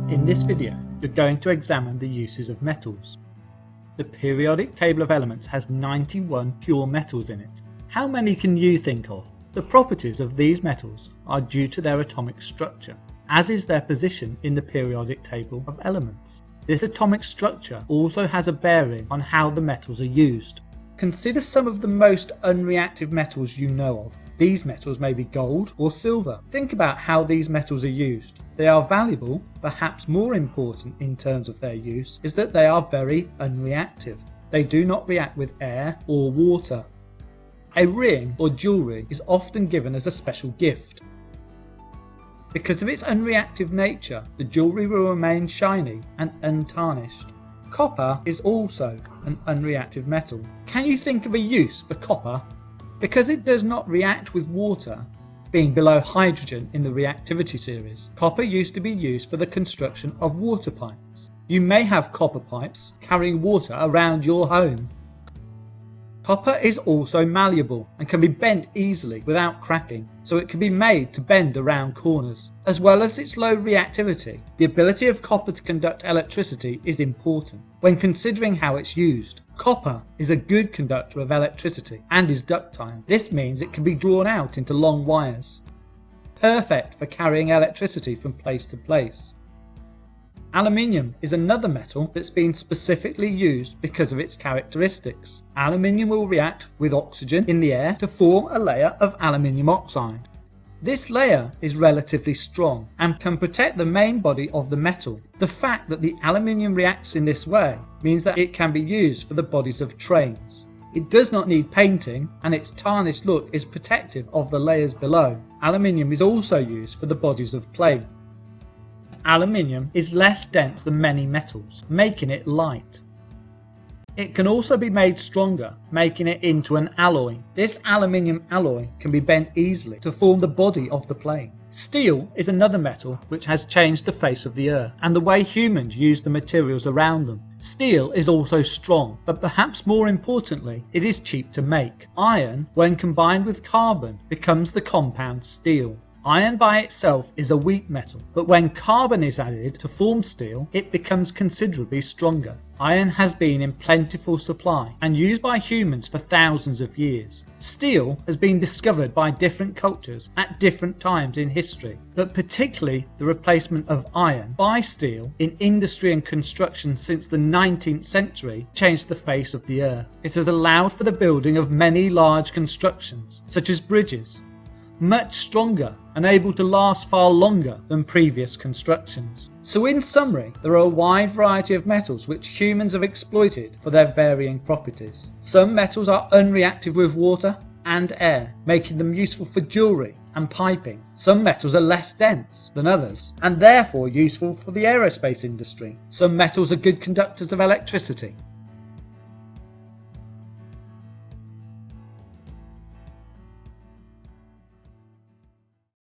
In this video, you're going to examine the uses of metals. The periodic table of elements has 91 pure metals in it. How many can you think of? The properties of these metals are due to their atomic structure, as is their position in the periodic table of elements. This atomic structure also has a bearing on how the metals are used. Consider some of the most unreactive metals you know of. These metals may be gold or silver. Think about how these metals are used. They are valuable. Perhaps more important in terms of their use is that they are very unreactive. They do not react with air or water. A ring or jewellery is often given as a special gift. Because of its unreactive nature, the jewellery will remain shiny and untarnished. Copper is also an unreactive metal. Can you think of a use for copper? Because it does not react with water, being below hydrogen in the reactivity series, copper used to be used for the construction of water pipes. You may have copper pipes carrying water around your home. Copper is also malleable and can be bent easily without cracking, so it can be made to bend around corners. As well as its low reactivity, the ability of copper to conduct electricity is important. When considering how it's used, copper is a good conductor of electricity and is ductile. This means it can be drawn out into long wires. Perfect for carrying electricity from place to place. Aluminium is another metal that's been specifically used because of its characteristics. Aluminium will react with oxygen in the air to form a layer of aluminium oxide. This layer is relatively strong and can protect the main body of the metal. The fact that the aluminium reacts in this way means that it can be used for the bodies of trains. It does not need painting, and its tarnished look is protective of the layers below. Aluminium is also used for the bodies of planes. Aluminium is less dense than many metals, making it light. It can also be made stronger, making it into an alloy. This aluminium alloy can be bent easily to form the body of the plane. Steel is another metal which has changed the face of the earth and the way humans use the materials around them. Steel is also strong, but perhaps more importantly, it is cheap to make. Iron, when combined with carbon, becomes the compound steel. Iron by itself is a weak metal, but when carbon is added to form steel, it becomes considerably stronger. Iron has been in plentiful supply and used by humans for thousands of years. Steel has been discovered by different cultures at different times in history, but particularly the replacement of iron by steel in industry and construction since the 19th century changed the face of the earth. It has allowed for the building of many large constructions, such as bridges, much stronger and able to last far longer than previous constructions. So in summary, there are a wide variety of metals which humans have exploited for their varying properties. Some metals are unreactive with water and air, making them useful for jewellery and piping. Some metals are less dense than others and therefore useful for the aerospace industry. Some metals are good conductors of electricity.